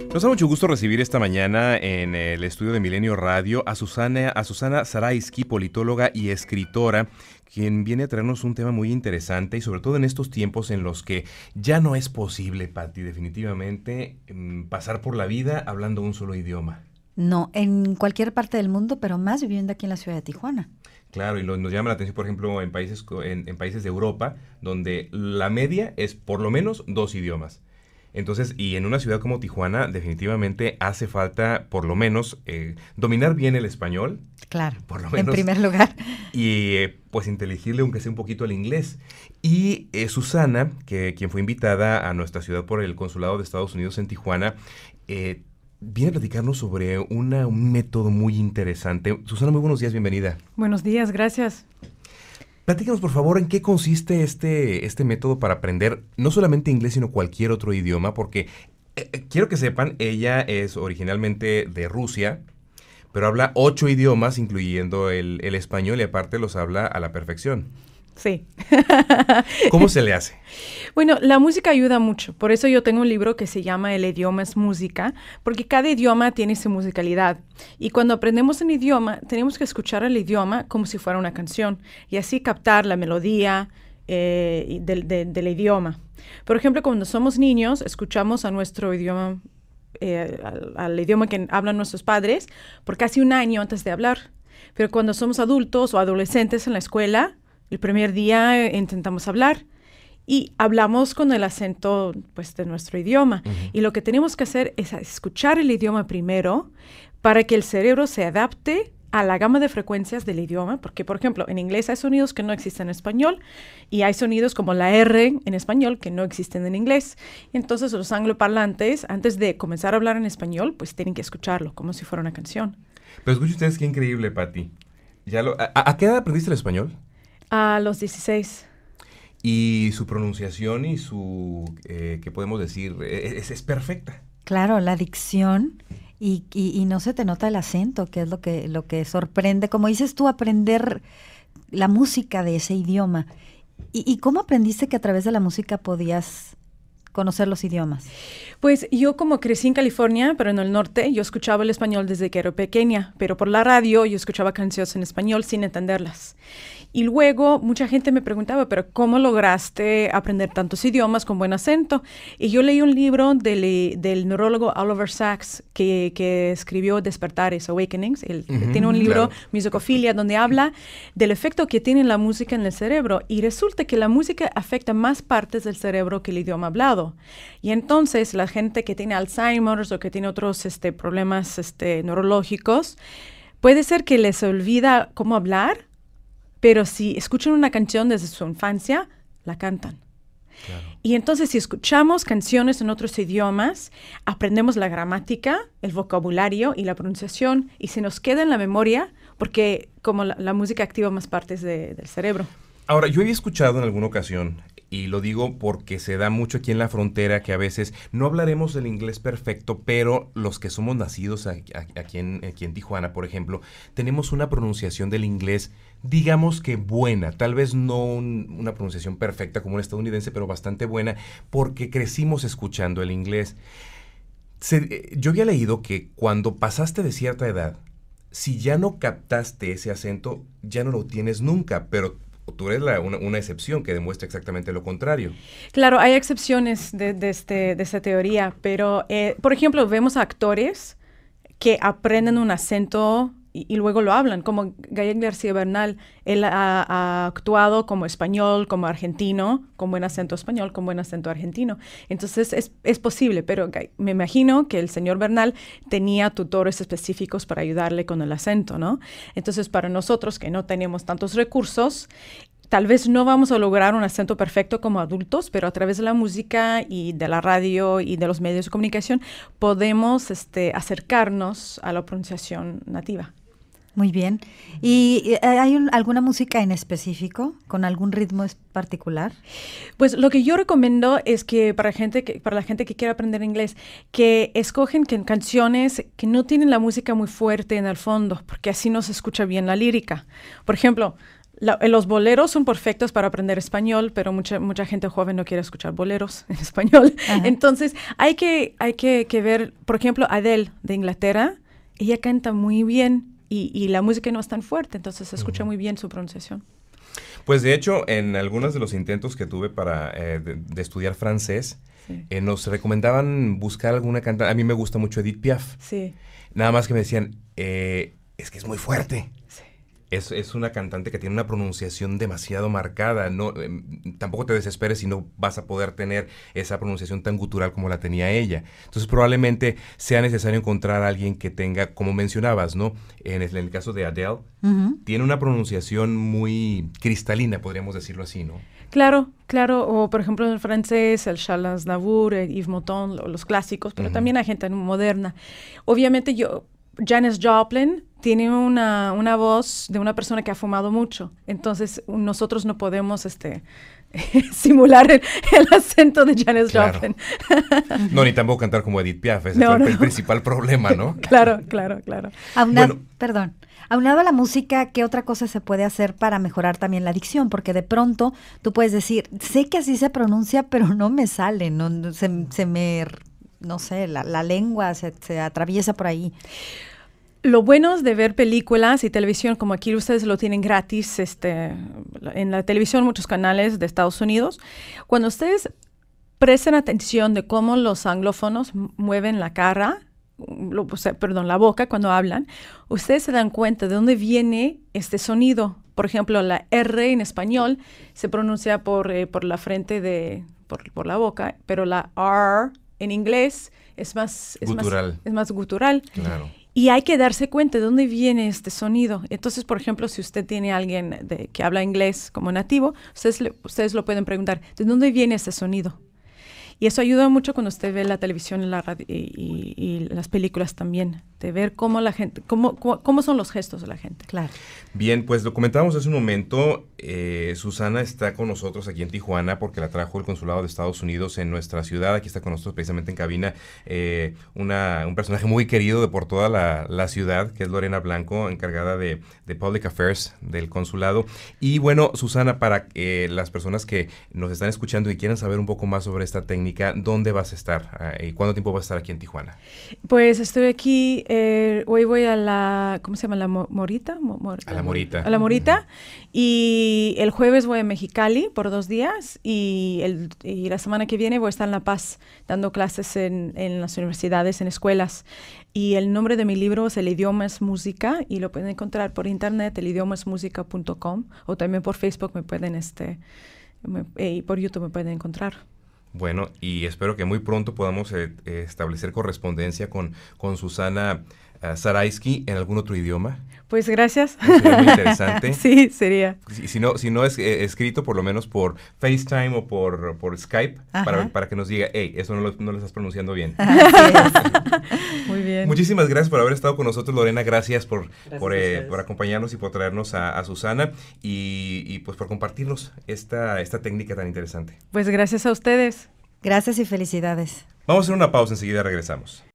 Nos da mucho gusto recibir esta mañana en el estudio de Milenio Radio a Susana Zaraisky, politóloga y escritora, quien viene a traernos un tema muy interesante y sobre todo en estos tiempos en los que ya no es posible, Pati, definitivamente, pasar por la vida hablando un solo idioma. No, en cualquier parte del mundo, pero más viviendo aquí en la ciudad de Tijuana. Claro, y nos llama la atención, por ejemplo, en países de Europa, donde la media es por lo menos 2 idiomas. Entonces, y en una ciudad como Tijuana, definitivamente hace falta, por lo menos, dominar bien el español. Claro, por lo menos, en primer lugar. Y pues inteligible, aunque sea un poquito el inglés. Y Susana, quien fue invitada a nuestra ciudad por el Consulado de Estados Unidos en Tijuana, viene a platicarnos sobre un método muy interesante. Susana, muy buenos días, bienvenida. Buenos días, gracias. Platícanos, por favor, en qué consiste este método para aprender no solamente inglés, sino cualquier otro idioma, porque quiero que sepan, ella es originalmente de Rusia, pero habla 8 idiomas, incluyendo el español, y aparte los habla a la perfección. Sí. ¿Cómo se le hace? Bueno, la música ayuda mucho. Por eso yo tengo un libro que se llama El idioma es música, porque cada idioma tiene su musicalidad. Y cuando aprendemos un idioma, tenemos que escuchar el idioma como si fuera una canción y así captar la melodía del idioma. Por ejemplo, cuando somos niños, escuchamos a nuestro idioma, al idioma que hablan nuestros padres, por casi un año antes de hablar. Pero cuando somos adultos o adolescentes en la escuela, el primer día intentamos hablar y hablamos con el acento pues, de nuestro idioma. Uh-huh. Y lo que tenemos que hacer es escuchar el idioma primero para que el cerebro se adapte a la gama de frecuencias del idioma. Porque, por ejemplo, en inglés hay sonidos que no existen en español y hay sonidos como la R en español que no existen en inglés. Entonces, los angloparlantes, antes de comenzar a hablar en español, pues tienen que escucharlo como si fuera una canción. Pero escuchen ustedes qué increíble, Pati. ¿A qué edad aprendiste el español? A los 16. Y su pronunciación y su, ¿qué podemos decir? Es perfecta. Claro, la dicción y no se te nota el acento, que es lo que sorprende. Como dices tú, aprender la música de ese idioma. ¿Y cómo aprendiste que a través de la música podías conocer los idiomas? Pues yo como crecí en California, pero en el norte, yo escuchaba el español desde que era pequeña, pero por la radio yo escuchaba canciones en español sin entenderlas. Y luego mucha gente me preguntaba, pero ¿cómo lograste aprender tantos idiomas con buen acento? Y yo leí un libro del neurólogo Oliver Sacks que escribió Despertares, Awakenings. Él tiene un libro, claro, Musicophilia, donde habla del efecto que tiene la música en el cerebro. Y resulta que la música afecta más partes del cerebro que el idioma hablado. Y entonces la gente que tiene Alzheimer's o que tiene otros problemas neurológicos, puede ser que les olvida cómo hablar, pero si escuchan una canción desde su infancia, la cantan. Claro. Y entonces, si escuchamos canciones en otros idiomas, aprendemos la gramática, el vocabulario y la pronunciación, y se nos queda en la memoria, porque como la música activa más partes del cerebro. Ahora, yo había escuchado en alguna ocasión, y lo digo porque se da mucho aquí en la frontera, que a veces no hablaremos el inglés perfecto, pero los que somos nacidos aquí en Tijuana, por ejemplo, tenemos una pronunciación del inglés, digamos que buena, tal vez no una pronunciación perfecta como un estadounidense, pero bastante buena, porque crecimos escuchando el inglés. Yo había leído que cuando pasaste de cierta edad, si ya no captaste ese acento, ya no lo tienes nunca, pero tú eres una excepción que demuestra exactamente lo contrario. Claro, hay excepciones de esta teoría, pero, por ejemplo, vemos a actores que aprenden un acento y luego lo hablan, como Gael García Bernal. Él ha actuado como español, como argentino, con buen acento español, con buen acento argentino. Entonces, es posible, pero me imagino que el señor Bernal tenía tutores específicos para ayudarle con el acento, ¿no? Entonces, para nosotros que no tenemos tantos recursos, tal vez no vamos a lograr un acento perfecto como adultos, pero a través de la música y de la radio y de los medios de comunicación podemos acercarnos a la pronunciación nativa. Muy bien. ¿Y hay alguna música en específico con algún ritmo particular? Pues lo que yo recomiendo es que para la gente que quiera aprender inglés, que escogen canciones que no tienen la música muy fuerte en el fondo, porque así no se escucha bien la lírica. Por ejemplo, Los boleros son perfectos para aprender español, pero mucha gente joven no quiere escuchar boleros en español. Ajá. Entonces, hay que ver, por ejemplo, Adele de Inglaterra, ella canta muy bien y la música no es tan fuerte, entonces se escucha muy bien su pronunciación. Pues de hecho, en algunos de los intentos que tuve para de estudiar francés, sí, nos recomendaban buscar alguna cantante. A mí me gusta mucho Edith Piaf. Sí. Nada más que me decían, es que es muy fuerte. Sí. Es una cantante que tiene una pronunciación demasiado marcada. No, tampoco te desesperes si no vas a poder tener esa pronunciación tan gutural como la tenía ella. Entonces probablemente sea necesario encontrar a alguien que tenga, como mencionabas, ¿no? En el caso de Adele, tiene una pronunciación muy cristalina, podríamos decirlo así, ¿no? Claro. O por ejemplo en el francés, el Charles Aznavour, el Yves Montand, los clásicos, pero también hay gente moderna. Obviamente Janis Joplin tiene una voz de una persona que ha fumado mucho, entonces nosotros no podemos simular el acento de Janis Joplin. No, ni tampoco cantar como Edith Piaf, ese fue el principal problema, ¿no? Claro. Aunado a la música, ¿qué otra cosa se puede hacer para mejorar también la dicción? Porque de pronto tú puedes decir, sé que así se pronuncia, pero no me sale, no sé, la lengua se atraviesa por ahí. Lo bueno es de ver películas y televisión, como aquí ustedes lo tienen gratis en la televisión, muchos canales de Estados Unidos. Cuando ustedes presten atención de cómo los anglófonos mueven la cara, la boca cuando hablan, ustedes se dan cuenta de dónde viene este sonido. Por ejemplo, la R en español se pronuncia por la frente por la boca, pero la R en inglés es más gutural. Claro. Y hay que darse cuenta de dónde viene este sonido. Entonces, por ejemplo, si usted tiene a alguien que habla inglés como nativo, ustedes lo pueden preguntar, ¿de dónde viene este sonido? Y eso ayuda mucho cuando usted ve la televisión, la radio y las películas también, de ver cómo la gente, cómo son los gestos de la gente. Claro. Bien, pues lo comentábamos hace un momento, Susana está con nosotros aquí en Tijuana porque la trajo el Consulado de Estados Unidos en nuestra ciudad. Aquí está con nosotros precisamente en cabina un personaje muy querido por toda la ciudad, que es Lorena Blanco, encargada de Public Affairs del Consulado. Y bueno, Susana, para las personas que nos están escuchando y quieran saber un poco más sobre esta técnica, ¿dónde vas a estar? ¿Y cuánto tiempo vas a estar aquí en Tijuana? Pues estoy aquí, hoy voy a la, ¿cómo se llama? ¿La Morita? A la Morita. A la Morita. Y el jueves voy a Mexicali por 2 días y la semana que viene voy a estar en La Paz dando clases en las universidades, en escuelas. Y el nombre de mi libro es El idioma es música y lo pueden encontrar por internet, elidiomaesmusica.com, o también por Facebook y por YouTube me pueden encontrar. Bueno, y espero que muy pronto podamos establecer correspondencia con Susana Zaraisky en algún otro idioma. Pues gracias. Sería muy interesante. Sí, sería. Si no es escrito, por lo menos por FaceTime o por Skype, para que nos diga, hey, eso no lo estás pronunciando bien. Muy bien. Muchísimas gracias por haber estado con nosotros, Lorena. Gracias por acompañarnos y por traernos a Susana y pues por compartirnos esta técnica tan interesante. Pues gracias a ustedes. Gracias y felicidades. Vamos a hacer una pausa, enseguida regresamos.